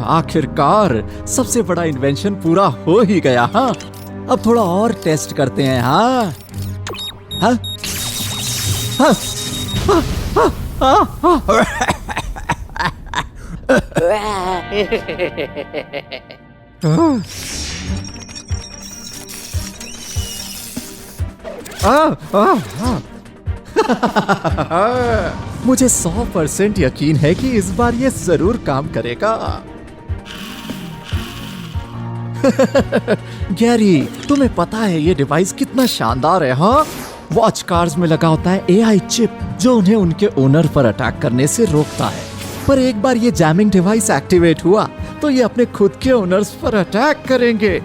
आखिरकार सबसे बड़ा इन्वेंशन पूरा हो ही गया। हाँ, अब थोड़ा और टेस्ट करते हैं। हाँ हाँ हाँ हाँ हाँ। मुझे 100% यकीन है कि इस बार ये जरूर काम करेगा। गैरी, तुम्हें पता है ये डिवाइस कितना शानदार है? हाँ, वॉच कार्स में लगा होता है AI चिप जो उन्हें उनके ओनर पर अटैक करने से रोकता है। पर एक बार ये जैमिंग डिवाइस एक्टिवेट हुआ तो ये अपने खुद के ओनर्स पर अटैक करेंगे।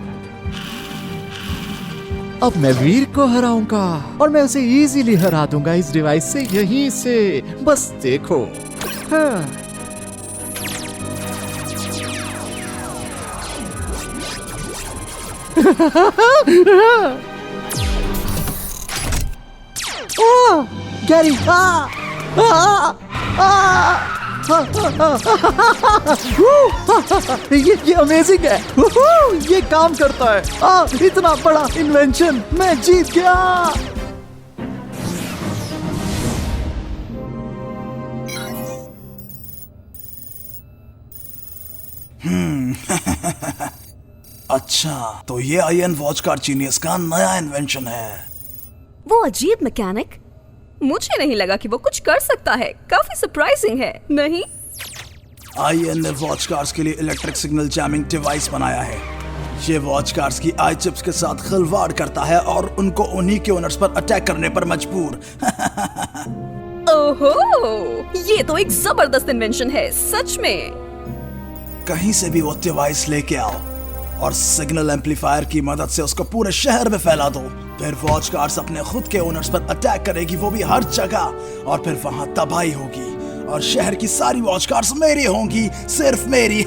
अब मैं वीर को हराऊंगा और मैं उसे इजीली हरा दूंगा इस डिवाइस से, यहीं से। बस देखो। हाँ। ओ, गैरी, ये अमेजिंग है। ये काम करता है। इतना बड़ा इन्वेंशन, मैं जीत गया। अच्छा, तो ये आयन वॉच कार जीनियस का नया इन्वेंशन है। वो अजीब मैकेनिक, मुझे नहीं लगा कि वो कुछ कर सकता है। काफी सरप्राइजिंग है, नहीं? आईएन ने वॉच कार्स के लिए इलेक्ट्रिक सिग्नल जैमिंग डिवाइस बनाया है। ये वॉच कार्स की आई चिप्स के साथ खिलवाड़ करता है और उनको उन्हीं के ओनर्स पर अटैक करने पर मजबूर। ओहो, ये तो एक जबरदस्त इन्वेंशन है, सच में। कहीं से भी वो डिवाइस लेके आओ और सिग्नल एम्पलीफायर की मदद से उसको पूरे शहर में फैला दो। फिर वॉच कार्स अपने खुद के ओनर्स पर अटैक करेगी, वो भी हर जगह, और फिर वहां तबाही होगी और शहर की सारी वॉच कार्स मेरी होंगी, सिर्फ मेरी।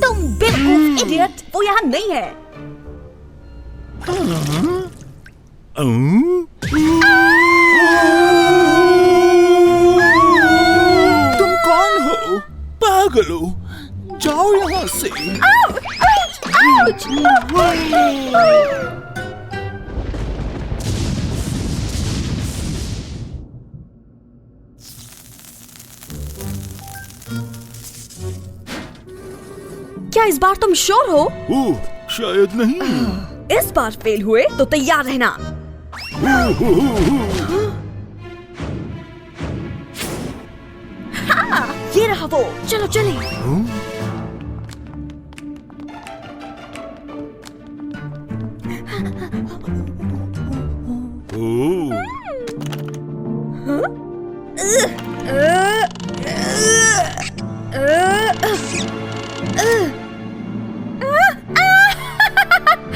तुम बेवकूफ इडियट, वो यहाँ नहीं है। तुम कौन हो? पागल हो? जाओ यहाँ से। क्या इस बार तुम श्योर हो? शायद नहीं। इस बार फेल हुए तो तैयार रहना। हाँ, ये रहा वो। चलो चलें।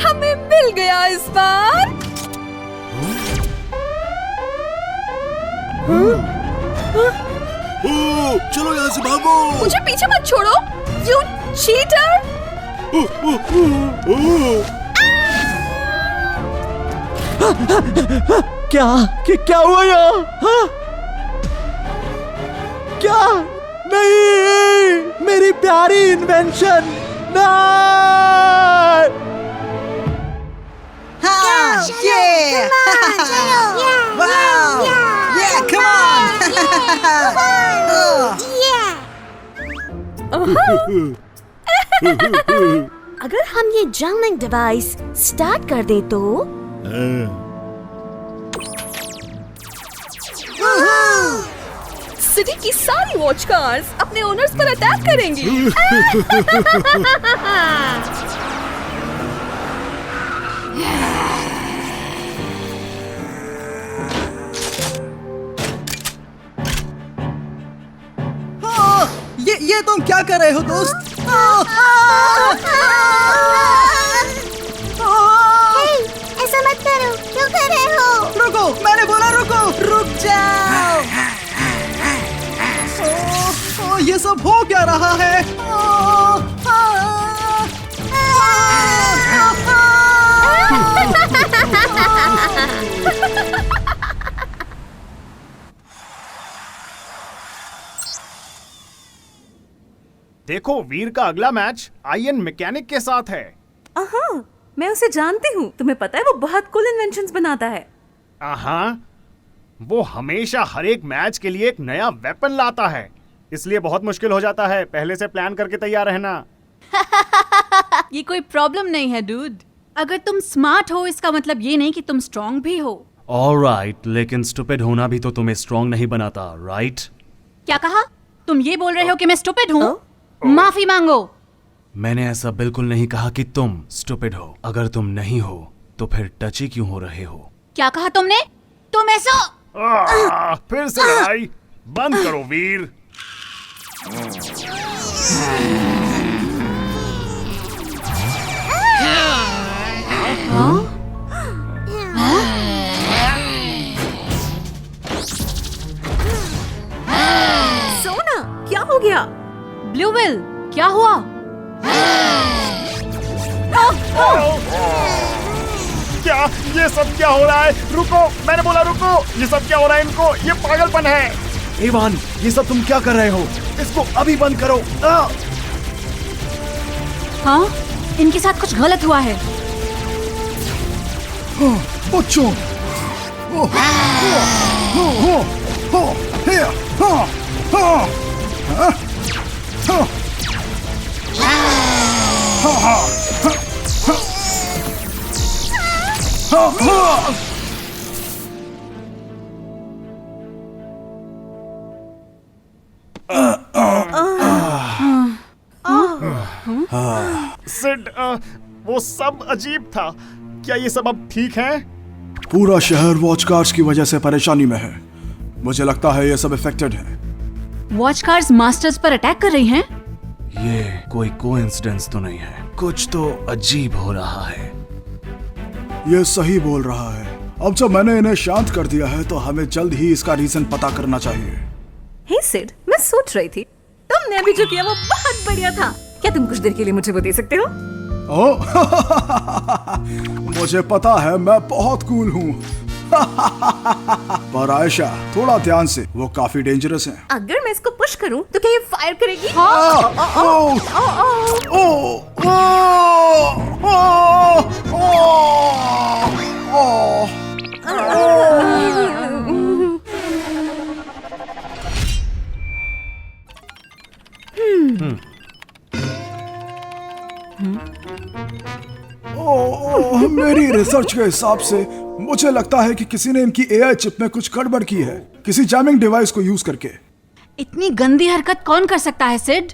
हमें मिल गया इस बार। चलो यहाँ से भागो। मुझे पीछे मत छोड़ो, यू चीटर। क्या हुआ यहाँ? हाँ? क्या? नहीं, मेरी प्यारी इन्वेंशन। नहीं। अगर हम ये जैमिंग डिवाइस स्टार्ट कर दे तो सिटी की सारी वॉच कार्स अपने ओनर्स पर अटैक करेंगी। ये तुम क्या कर रहे हो दोस्त? ऐसा मत करो, क्यों कर रहे हो? रुको, मैंने बोला रुको, रुक जाओ। ये सब हो क्या रहा है? देखो, वीर का अगला मैच आईएन मैकेनिक के साथ है। हाँ, मैं उसे जानती हूँ। तुम्हें पता है वो बहुत कूल इन्वेंशंस बनाता है। हाँ, वो हमेशा हर एक मैच के लिए एक नया वेपन लाता है, इसलिए बहुत मुश्किल हो जाता है। पहले से प्लान करके तैयार रहना। ये कोई प्रॉब्लम नहीं है डूड। अगर तुम स्मार्ट हो इसका मतलब ये नहीं कि तुम स्ट्रॉन्ग भी हो। ऑलराइट, लेकिन स्टूपिड होना भी तो तुम्हें स्ट्रॉन्ग नहीं बनाता, राइट? क्या कहा? तुम ये बोल रहे हो कि मैं स्टूपिड हूँ? माफी मांगो। मैंने ऐसा बिल्कुल नहीं कहा कि तुम स्टूपिड हो। अगर तुम नहीं हो तो फिर टची क्यों हो रहे हो? क्या कहा तुमने? तुम ऐसा फिर से लड़ाई बंद करो वीर। सोना, क्या हो गया? ब्लू विल, क्या हुआ? क्या ये सब क्या हो रहा है? रुको, मैंने बोला रुको। ये सब क्या हो रहा है इनको? ये पागलपन है। इवान, ये सब तुम क्या कर रहे हो? इसको अभी बंद करो। हाँ, इनके साथ कुछ गलत हुआ है। बच्चों, सिड, वो सब अजीब था। क्या ये सब अब ठीक है? पूरा शहर वॉच कार्स की वजह से परेशानी में है। मुझे लगता है ये सब इफेक्टेड है। वॉच कार्स मास्टर्स पर अटैक कर रही हैं? ये कोई कोइंसिडेंस तो नहीं है। कुछ तो अजीब हो रहा है। ये सही बोल रहा है। अब जब मैंने इन्हें शांत कर दिया है तो हमें जल्द ही इसका रीजन पता करना चाहिए। हे सिड, मैं सोच रही थी तुमने अभी जो किया वो बहुत बढ़िया था। क्या तुम कुछ देर के लिए मुझे वो दे सकते हो? मुझे पता है, मैं बहुत कूल हूँ। पर आयशा, थोड़ा ध्यान से, वो काफी डेंजरस हैं। अगर मैं इसको पुश करूं तो क्या ये फायर करेगी? मेरी रिसर्च के हिसाब से मुझे लगता है कि किसी ने इनकी एआई चिप में कुछ गड़बड़ की है, किसी जैमिंग डिवाइस को यूज करके। इतनी गंदी हरकत कौन कर सकता है सिड?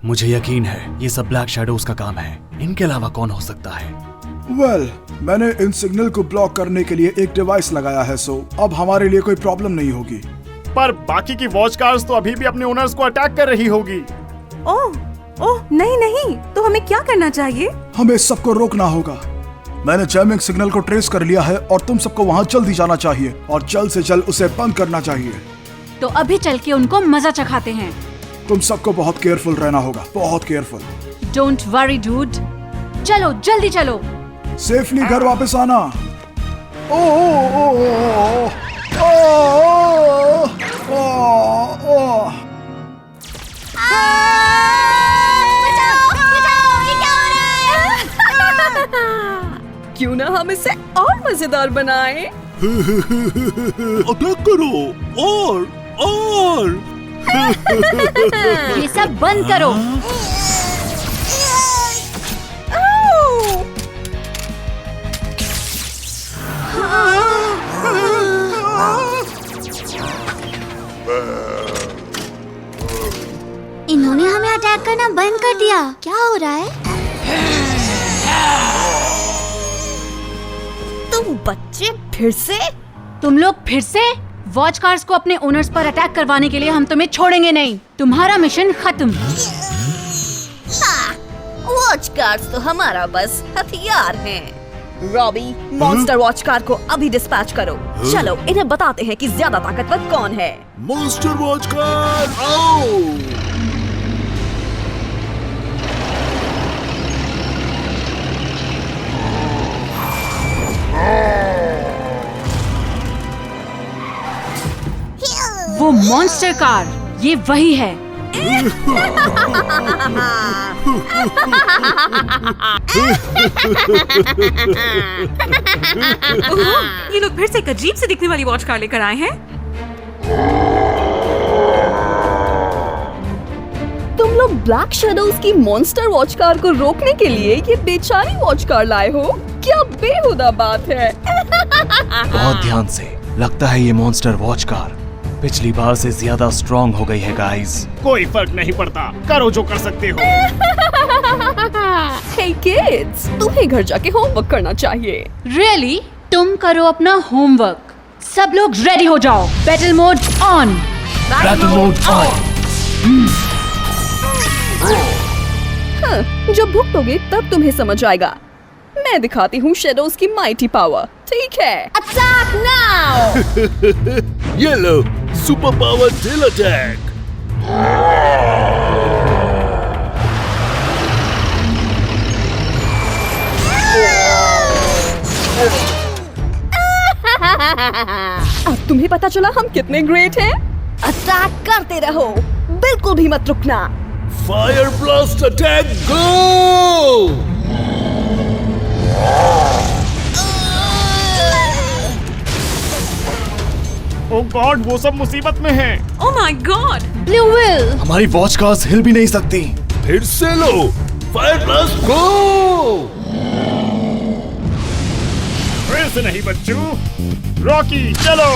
मुझे यकीन है ये सब ब्लैक शैडोज का काम है। इनके अलावा कौन हो सकता है? वेल, मैंने इन सिग्नल को ब्लॉक करने के लिए एक डिवाइस लगाया है, सो अब हमारे लिए कोई प्रॉब्लम नहीं होगी। पर बाकी की वॉच कार्स तो अभी भी अपने ओनर्स को अटैक कर रही होगी। ओह नहीं नहीं, तो हमें क्या करना चाहिए? हमें सबको रोकना होगा। मैंने जैमिंग सिग्नल को ट्रेस कर लिया है और तुम सबको वहाँ जल्दी जाना चाहिए और जल्द से जल्द उसे बंद करना चाहिए। तो अभी चल के उनको मजा चखाते हैं। तुम सबको बहुत केयरफुल रहना होगा, बहुत केयरफुल। डोंट वरी डूड, चलो जल्दी चलो। सेफली घर वापस आना। ओ ओ ओ ओ ओ क्यों ना हम इसे और मजेदार बनाएं? अटैक करो और ये सब बंद करो। भैया क्या हो रहा है? तुम बच्चे फिर से? तुम लोग फिर से? वॉच कार्स को अपने ओनर्स पर अटैक करवाने के लिए हम तुम्हें छोड़ेंगे नहीं। तुम्हारा मिशन खत्म। वॉच कार्स तो हमारा बस हथियार हैं। रॉबी, मॉन्स्टर वॉच कार को अभी डिस्पैच करो। चलो इन्हें बताते हैं कि ज्यादा ताकतवर कौन है। मॉन्स्टर वॉच कार आओ। वो मॉन्स्टर कार, ये वही है। ये लोग फिर से एक अजीब से दिखने वाली वॉच कार लेकर आए हैं। तुम लोग ब्लैक शैडोज की मॉन्स्टर वॉच कार को रोकने के लिए ये बेचारी वॉच कार लाए हो? क्या बेहुदा बात है। बहुत ध्यान से, लगता है ये मॉन्स्टर वॉच कार पिछली बार से ज्यादा स्ट्रॉन्ग हो गई है गाइस। कोई फर्क नहीं पड़ता, करो जो कर सकते हो। हे किड्स, तुम्हें घर जाके होमवर्क करना चाहिए। रियली? तुम करो अपना होमवर्क। सब लोग रेडी हो जाओ। Battle mode on. Battle mode on. जब भुगतोगे तब तुम्हें समझ आएगा। मैं दिखाती हूँ शैडोज की माइटी पावर। ठीक है, अटैक नाउ। ये लो, सुपर पावर टेल अटैक। अब तुम्हें पता चला हम कितने ग्रेट हैं। अटैक करते रहो, बिल्कुल भी मत रुकना। फायर ब्लास्ट अटैक गो। ओह गॉड, वो सब मुसीबत में हैं। Oh my God. Blue will, हमारी वॉच कार्स हिल भी नहीं सकती। फिर से लो, फायर ब्लास्ट गो। फिर से नहीं बच्चू। रॉकी चलो।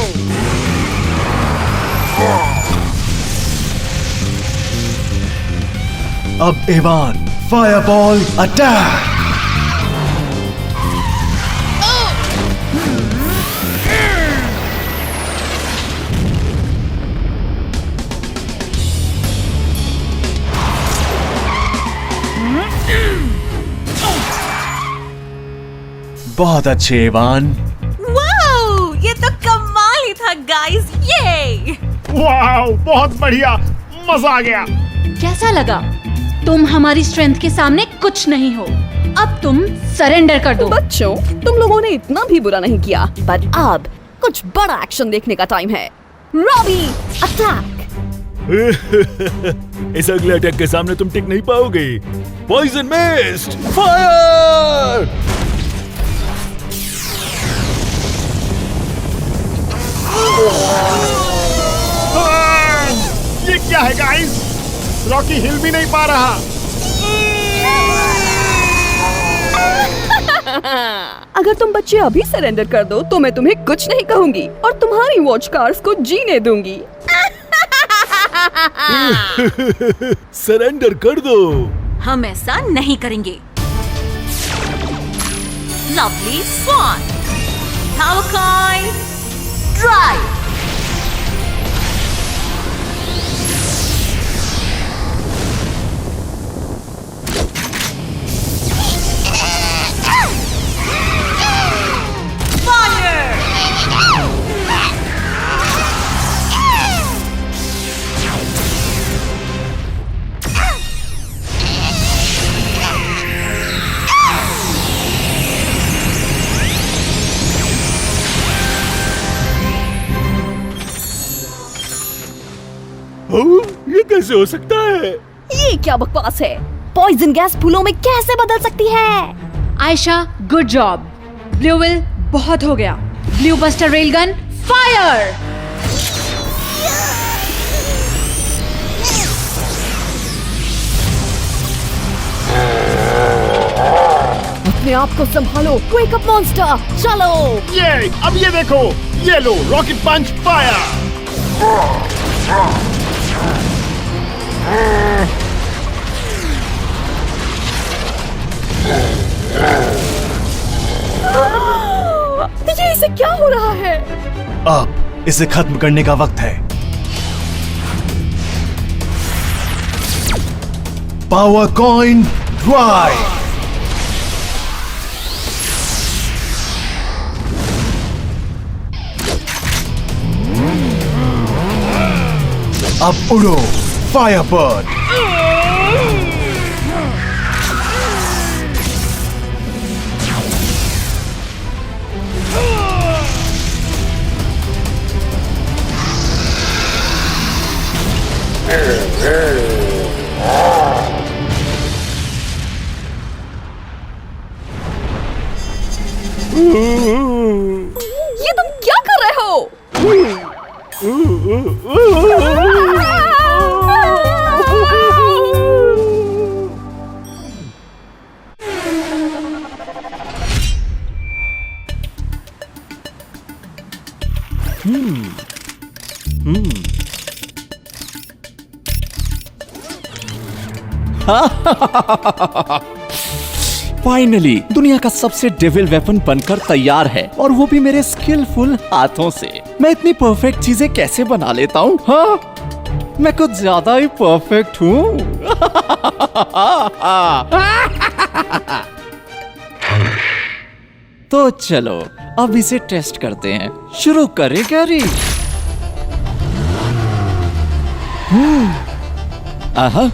अब एवान, फायरबॉल अटैक। बहुत अच्छे एवान। वाओ, ये तो कमाल ही था गाइस। ये वाओ, बहुत बढ़िया, मजा आ गया। कैसा लगा? तुम हमारी स्ट्रेंथ के सामने कुछ नहीं हो। अब तुम सरेंडर कर दो। बच्चों, तुम लोगों ने इतना भी बुरा नहीं किया, पर अब कुछ बड़ा एक्शन देखने का टाइम है। Robby, attack. इस अगले अटैक के सामने तुम टिक नहीं पाओगे। Poison mist, fire. ये क्या है गाइस? रॉकी हिल भी नहीं पा रहा। अगर तुम बच्चे अभी सरेंडर कर दो तो मैं तुम्हें कुछ नहीं कहूंगी और तुम्हारी वॉच कार्स को जीने दूंगी। सरेंडर कर दो। हम ऐसा नहीं करेंगे। लवली स्वान, पावर ड्राइव। ये कैसे हो सकता है? ये क्या बकवास है? पॉइजन गैस फूलों में कैसे बदल सकती है? Ayesha, good job. Blue will, बहुत हो गया। Blue buster railgun, fire. अपने आप को संभालो, क्विक अप मॉन्स्टर, चलो। ये, अब ये देखो, ये लो, रॉकेट पंच फायर। इसे क्या हो रहा है? अब इसे खत्म करने का वक्त है। Power coin drive. अब उड़ो फायरबर्ड। ये तुम क्या कर रहे हो? फाइनली दुनिया का सबसे डेविल वेपन बनकर तैयार है, और वो भी मेरे स्किलफुल हाथों से। मैं इतनी परफेक्ट चीजें कैसे बना लेता हूँ? हाँ, मैं कुछ ज्यादा ही परफेक्ट हूँ। तो चलो अब इसे टेस्ट करते हैं। शुरू करें गैरी? आहा।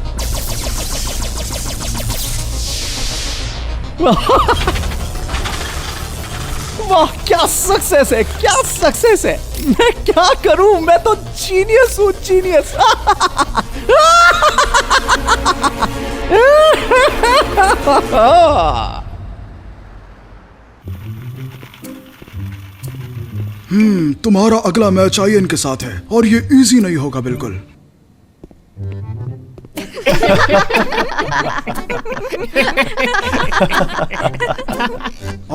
वाह, क्या सक्सेस है, क्या सक्सेस है। मैं क्या करूं, मैं तो जीनियस हूं, जीनियस। तुम्हारा अगला मैच आयन के साथ है और ये इजी नहीं होगा बिल्कुल।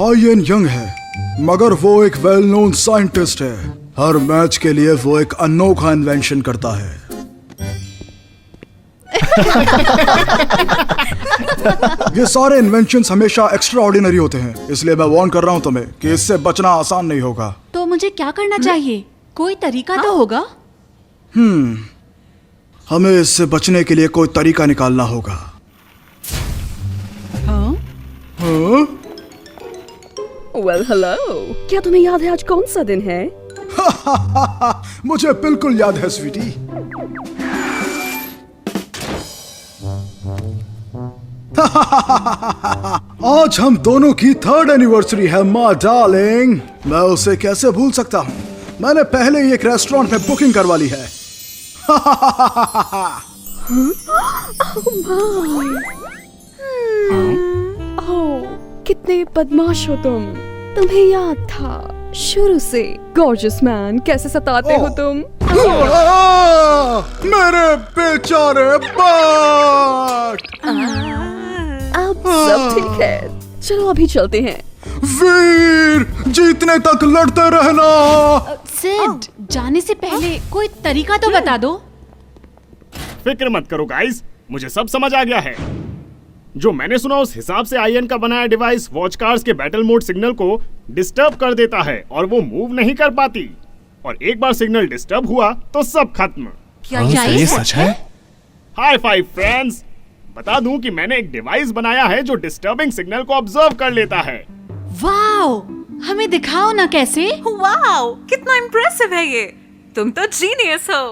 आयन यंग है, मगर वो एक वेल नोन साइंटिस्ट है। हर मैच के लिए वो एक अनोखा इन्वेंशन करता है। ये सारे इन्वेंशंस हमेशा एक्स्ट्रा ऑर्डिनरी होते हैं, इसलिए मैं वार्न कर रहा हूँ तुम्हें कि इससे बचना आसान नहीं होगा। तो मुझे क्या करना चाहिए? कोई तरीका तो होगा? हमें इससे बचने के लिए कोई तरीका निकालना होगा। वेल हेलो, क्या तुम्हें याद है आज कौन सा दिन है? मुझे बिल्कुल याद है स्वीटी। आज हम दोनों की 3rd एनिवर्सरी है माँ डार्लिंग। मैं उसे कैसे भूल सकता हूँ? मैंने पहले ही एक रेस्टोरेंट में बुकिंग करवा ली है। कितने बदमाश हो तुम। तुम्हें याद था शुरू से गॉर्जियस मैन कैसे सताते हो तुम। मेरे बेचारे बाग। अब सब ठीक है, चलो अभी चलते हैं। वीर, जीतने तक लड़ते रहना। सिड, जाने से पहले कोई तरीका तो बता दो। फिक्र मत करो गाइस, मुझे सब समझ आ गया है। जो मैंने सुना उस हिसाब से आयन का बनाया डिवाइस वॉच कार्स के बैटल मोड सिग्नल को डिस्टर्ब कर देता है और वो मूव नहीं कर पाती। और एक बार सिग्नल डिस्टर्ब हुआ तो सब खत्म। क्या ये सच है? High five friends. बता दूं कि मैंने एक डिवाइस बनाया है जो डिस्टर्बिंग सिग्नल को ऑब्जर्व कर लेता है। वाओ, हमें दिखाओ ना कैसे। वाओ, कितना इम्प्रेसिव है ये। तुम तो जीनियस हो।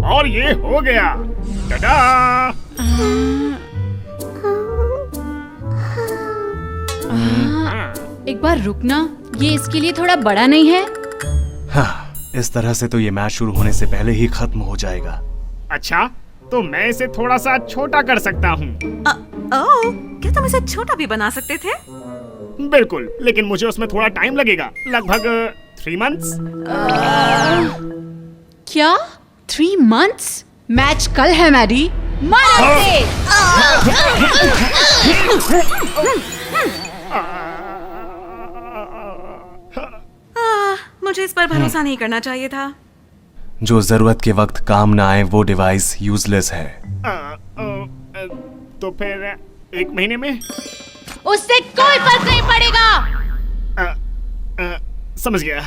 और ये हो गया। टाडा! एक बार रुकना, ये इसके लिए थोड़ा बड़ा नहीं है? हाँ, इस तरह से तो ये मैच शुरू होने से पहले ही खत्म हो जाएगा। अच्छा, तो मैं इसे थोड़ा सा छोटा कर सकता हूँ। ओह, क्या तुम इसे छोटा भी बना सकते थे? बिल्कुल, लेकिन मुझे उसमें थोड़ा टाइम लगेगा, लगभग 3 months। क्या 3 months? मैच कल है मैडी। मारो इसे! मुझे इस पर भरोसा नहीं करना चाहिए था। जो जरूरत के वक्त काम ना आए वो डिवाइस यूजलेस है। तो फिर 1 महीने में? उससे कोई फर्क नहीं पड़ेगा। समझ गया।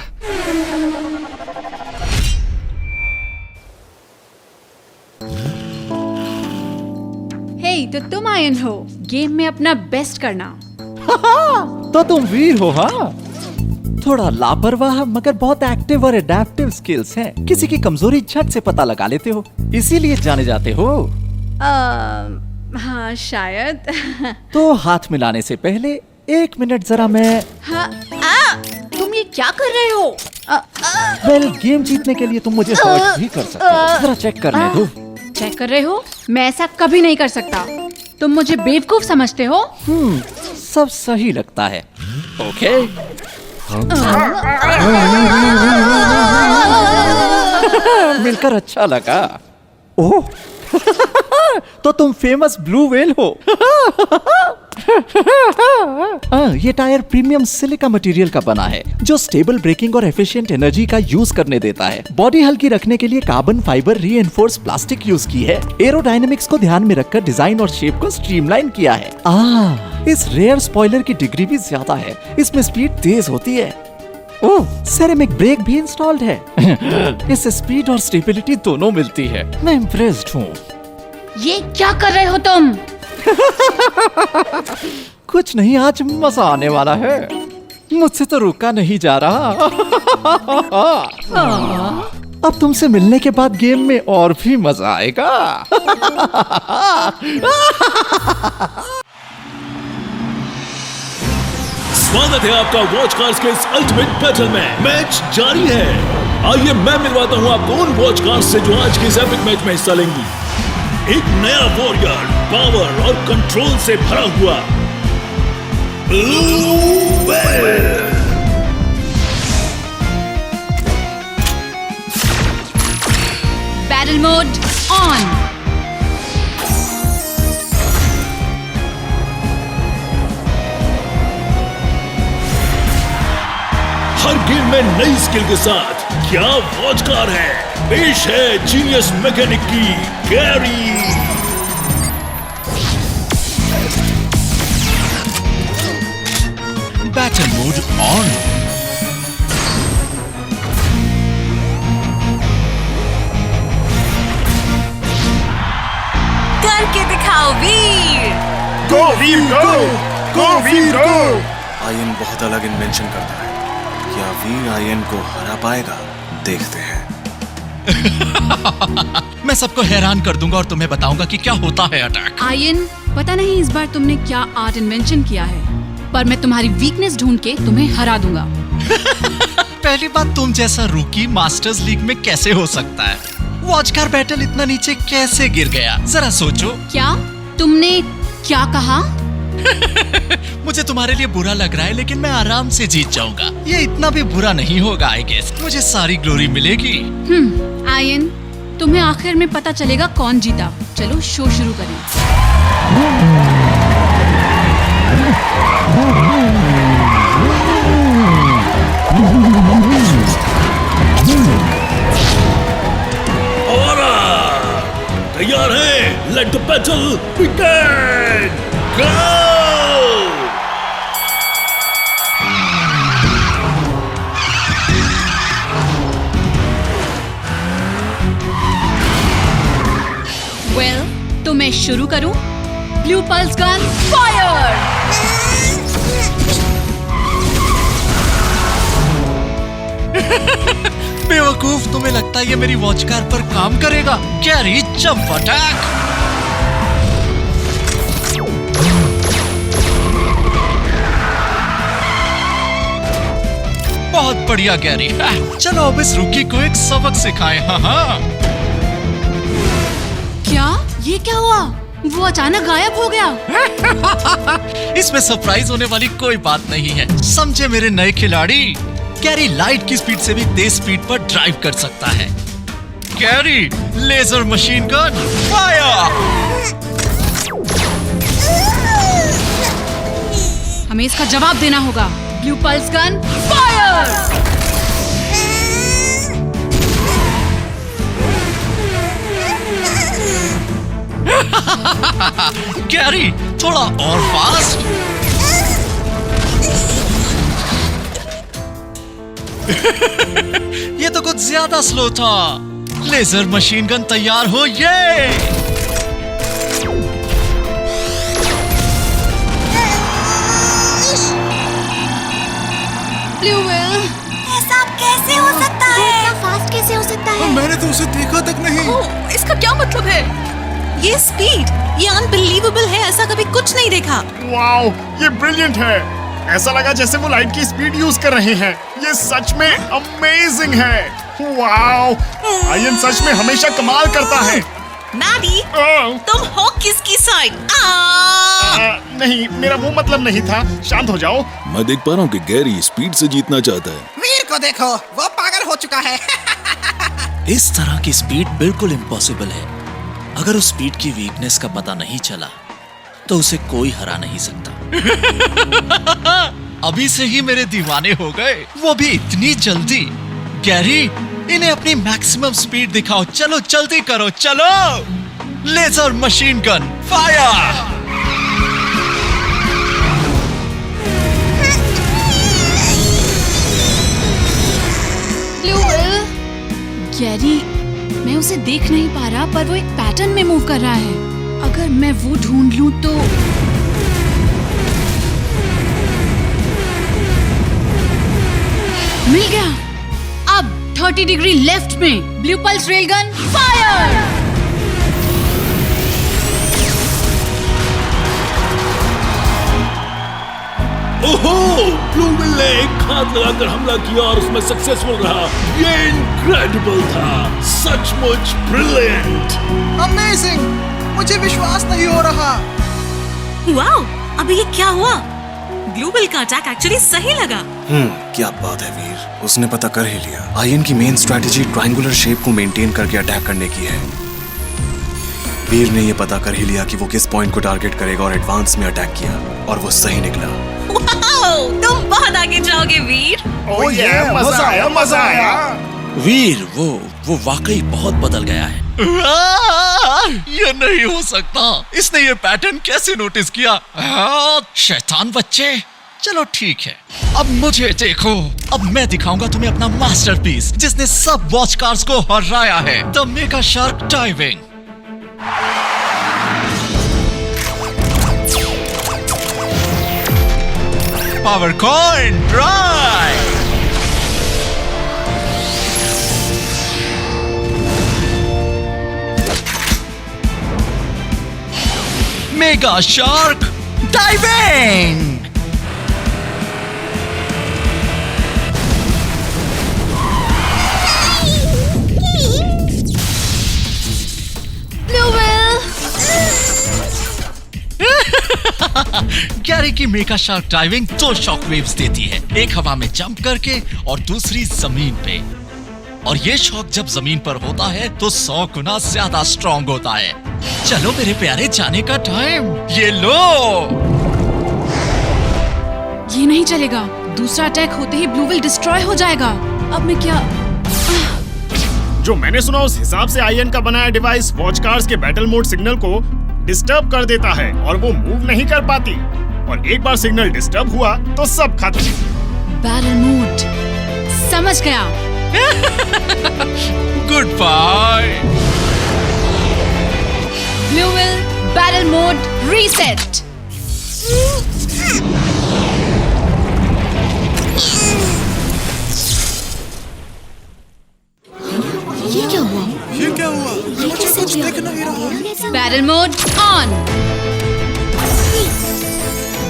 हे, तो तुम आयन हो, गेम में अपना बेस्ट करना। तो तुम वीर हो, हाँ? थोड़ा लापरवाह मगर बहुत एक्टिव और एडेप्टिव स्किल्स हैं। किसी की कमजोरी झट से पता लगा लेते हो, इसीलिए जाने जाते हो। हाँ शायद। तो हाथ मिलाने से पहले 1 मिनट जरा मैं हाँ, तुम ये क्या कर रहे हो? वेल गेम जीतने के लिए तुम मुझे हर्ट भी कर सकते हो। जरा चेक करने दो। चेक कर रहे हो? मैं ऐसा कभी नहीं कर सकता। तुम मुझे बेवकूफ समझते हो? सब सही लगता है। ओके मिलकर अच्छा लगा। ओह तो तुम फेमस ब्लू व्हेल हो। ये टायर प्रीमियम सिलिका मटेरियल का बना है जो स्टेबल ब्रेकिंग और एफिशिएंट एनर्जी का यूज करने देता है। बॉडी हल्की रखने के लिए carbon fibre reinforce plastic use की है। एरोडायनेमिक्स को ध्यान में रखकर डिजाइन और शेप को स्ट्रीमलाइन किया है। इस रेयर स्पॉइलर की डिग्री भी ज्यादा है। इसमें स्पीड तेज होती है। ओह, सेरेमिक ब्रेक भी इंस्टॉल्ड है। इससे स्पीड और स्टेबिलिटी दोनों मिलती है। मैं इम्प्रेस्ड हूँ। ये क्या कर रहे हो तुम? कुछ नहीं, आज मजा आने वाला है। मुझसे तो रुका नहीं जा रहा। अब तुमसे मिलने के बाद गेम में और भी मजा आएगा। स्वागत है आपका वॉच कार्स के इस अल्टीमेट बैटल में। मैच जारी है। आइए मैं मिलवाता हूं आपको उन वॉच कार्स से जो आज के इस एपिक मैच में हिस्सा लेंगी। एक नया वॉरियर, पावर और कंट्रोल से भरा हुआ blue whale. Battle mode on. Her game में नई स्किल के साथ क्या वॉच कार है। पेश है जीनियस मैकेनिक की गैरी। Battle mode on. करके दिखाओ वीर। गो वीर गो, गो वीर गो। आयन बहुत अलग इन्वेंशन करता है। क्या वीर आयन को हरा पाएगा? देखते हैं। मैं सबको हैरान कर दूंगा और तुम्हें बताऊंगा कि क्या होता है अटैक। आयन, पता नहीं इस बार तुमने क्या आर्ट इन्वेंशन किया है, पर मैं तुम्हारी वीकनेस ढूंढ के तुम्हें हरा दूंगा। पहली बात, तुम जैसा रूकी मास्टर्स लीग में कैसे हो सकता है? वॉच कार बैटल इतना नीचे कैसे गिर गया? जरा सोचो। क्या तुमने क्या कहा? मुझे तुम्हारे लिए बुरा लग रहा है, लेकिन मैं आराम से जीत जाऊंगा। ये इतना भी बुरा नहीं होगा। आई गेस मुझे सारी ग्लोरी मिलेगी। आयन, तुम्हें आखिर में पता चलेगा कौन जीता। चलो शो शुरू करें। और तैयार है? Let the battle begin. Go! तो मैं शुरू करूं? Blue pulse gun fire! बेवकूफ, तुम्हें लगता है ये मेरी वॉच कार पर काम करेगा? Gary jump attack! बहुत बढ़िया गैरी। चलो अब इस रुकी को एक सबक सिखाएं। हाँ। क्या? ये क्या हुआ? वो अचानक गायब हो गया। इसमें सरप्राइज होने वाली कोई बात नहीं है, समझे मेरे नए खिलाड़ी। गैरी लाइट की स्पीड से भी तेज स्पीड पर ड्राइव कर सकता है। Gary laser machine gun fire! हमें इसका जवाब देना होगा। Blue pulse gun fire! Gary थोड़ा और फास्ट। ये तो कुछ ज्यादा स्लो था। लेजर मशीन गन तैयार हो ये। ब्लू व्हेल, ऐसा कैसे हो सकता है? इतना फास्ट कैसे हो सकता है? मैंने तो उसे देखा तक नहीं। ओह, इसका क्या मतलब है? ये स्पीड, ये अनबिलीवेबल है, ऐसा कभी कुछ नहीं देखा। वाओ, ये ब्रिलियंट है। ऐसा लगा जैसे वो लाइट की स्पीड यूज कर रहे हैं। ये सच में अमेजिंग है। वाओ, आयन सच में हमेशा कमाल करता है। मैडी, तुम हो किसकी साइड? नहीं, मेरा वो मतलब नहीं था। शांत हो जाओ। मैं देख पा रहा हूँ कि गैरी स्पीड से जीतना चाहता है। वीर को देखो, वो पागल हो चुका है। इस तरह की स्पीड बिल्कुल इम्पॉसिबल है। अगर उस स्पीड की वीकनेस का पता नहीं चला तो उसे कोई हरा नहीं सकता। अभी से ही मेरे दीवाने हो गए, वो भी इतनी जल्दी। गैरी, इन्हें अपनी मैक्सिमम स्पीड दिखाओ। चलो जल्दी करो, चलो। Laser machine gun fire. Blue whale. Gary, मैं उसे देख नहीं पा रहा, पर वो एक पैटर्न में मूव कर रहा है। अगर मैं वो ढूंढ लूं तो मिल गया। अब 30 डिग्री लेफ्ट में blue pulse rail gun fire. ओहो, ब्लू व्हेल ने एक हाथ लगाकर हमला किया और उसमें सक्सेसफुल रहा। ये इनक्रेडिबल था, सचमुच ब्रिलियंट। अमेजिंग, मुझे विश्वास नहीं हो रहा। वाओ, अभी ये क्या हुआ? ब्लू व्हेल का अटैक एक्चुअली सही लगा। क्या बात है वीर, उसने पता कर ही लिया। आयन की मेन स्ट्रैटेजी ट्रायंगुलर शेप को मेंटेन करके अटैक करने की है। वीर ने ये पता कर ही लिया कि वो किस पॉइंट को टारगेट करेगा और एडवांस में अटैक किया, और वो सही निकला। वाओ, तुम बहुत आगे जाओगे वीर। ओह ये मजा आया, मजा आया। वीर, वो वाकई बहुत बदल गया है। ये नहीं हो सकता। इसने ये पैटर्न कैसे नोटिस किया? शैतान बच्चे। चलो ठीक है, अब मुझे देखो। अब मैं दिखाऊंगा तुम्हें अपना मास्टरपीस, जिसने सब वॉच कार्स को हराया है। The mega shark diving. Power coin drive. Mega shark diving. Blue whale. Gary की mega shark diving 2 shock waves देती है, एक हवा में जंप करके और दूसरी जमीन पे। और ये शॉक जब जमीन पर होता है तो 100 गुना ज्यादा स्ट्रॉन्ग होता है। चलो मेरे प्यारे, जाने का टाइम। ये लो। ये नहीं चलेगा, दूसरा अटैक होते ही ब्लू व्हेल डिस्ट्रॉय हो जाएगा। अब मैं क्या? जो मैंने सुना उस हिसाब से आयन का बनाया डिवाइस वॉच कार्स के बैटल मोड सिग्नल को डिस्टर्ब कर देता है और वो मूव नहीं कर पाती। और एक बार सिग्नल डिस्टर्ब हुआ तो सब खत्म। बैटल मोड, समझ गया। Good bye. Blue whale battle mode reset. ये क्या हुआ? ये क्या हुआ? ये मुझे कैसे कुछ किया? दिख नहीं रहा। Battle mode on.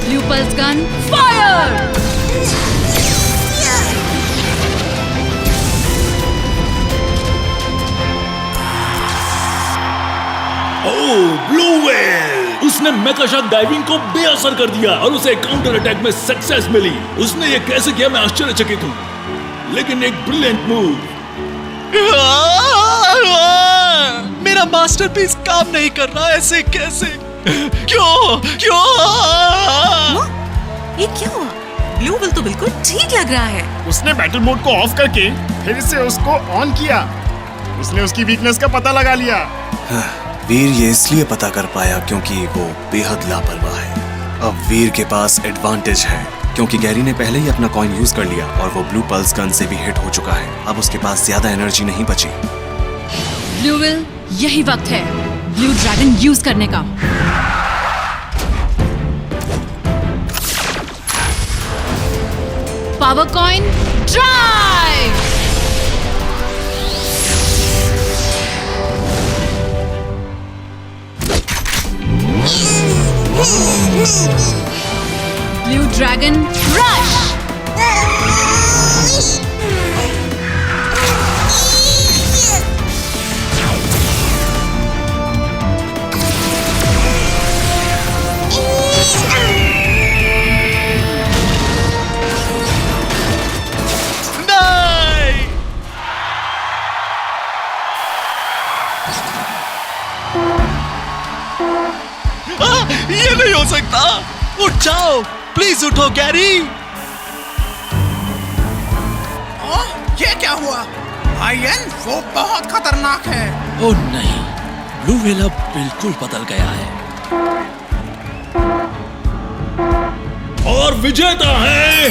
Blue pulse gun fire. Oh, blue whale. उसने मेगा शार्क डाइविंग को बेअसर कर दिया और उसे काउंटर अटैक में सक्सेस मिली। उसने ये कैसे किया, मैं आश्चर्यचकित हूँ, लेकिन एक ब्रिलियंट मूव। मेरा मास्टरपीस काम नहीं कर रहा, ऐसे कैसे? क्यों? ये क्या हुआ? ब्लू व्हेल तो बिल्कुल ठीक लग रहा है। उसने बैटल मोड को ऑफ करके फिर से उसको ऑन किया। उसने उसकी वीकनेस का पता लगा लिया। वीर ये इसलिए पता कर पाया क्योंकि वो बेहद लापरवाह है। अब वीर के पास एडवांटेज है। क्योंकि गैरी ने पहले ही अपना कॉइन यूज कर लिया और वो ब्लू पल्स गन से भी हिट हो चुका है। अब उसके पास ज्यादा एनर्जी नहीं बची। ब्लू विल, यही वक्त है ब्लू ड्रैगन यूज करने का। Power coin drive. Blue dragon rush. ये नहीं हो सकता। उठ जाओ, प्लीज उठो गैरी। ये क्या हुआ? आयन, वो बहुत खतरनाक है। ओह नहीं, ब्लू व्हेल अब बिल्कुल बदल गया है और विजेता है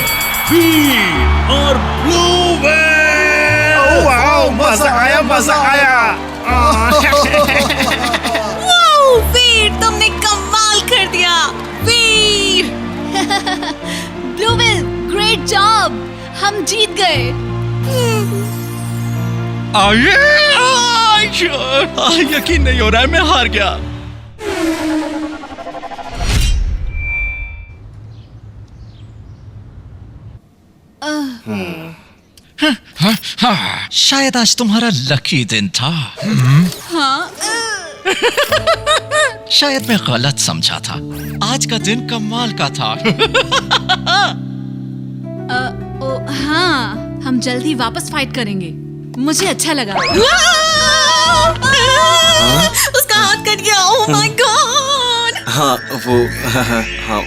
वीर और ब्लू व्हेल। वाओ, मजा आया। वाओ, वीर तुमने कमाल कर दिया। वीर ब्लू विल, ग्रेट जॉब, हम जीत गए। यकीन नहीं हो रहा है, मैं हार गया। शायद आज तुम्हारा लकी दिन था। शायद मैं गलत समझा था। आज का दिन कमाल का था। हाँ, हम जल्दी वापस फाइट करेंगे। मुझे अच्छा लगा। उसका हाथ कट गया। Oh my God. हाँ वो हाँ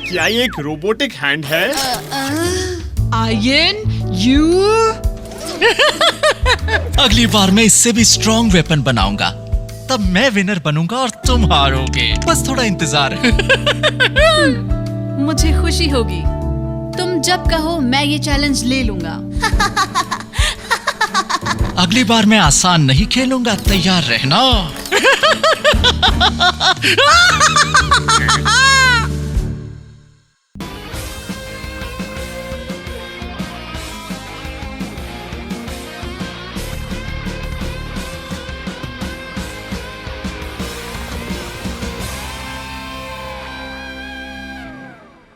क्या ये एक रोबोटिक हैंड है? Ion, you. अगली बार मैं इससे भी स्ट्रॉन्ग वेपन बनाऊंगा। तब मैं विनर बनूंगा और तुम हारोगे। बस थोड़ा इंतजार। मुझे खुशी होगी। तुम जब कहो मैं ये चैलेंज ले लूंगा। अगली बार मैं आसान नहीं खेलूंगा, तैयार रहना।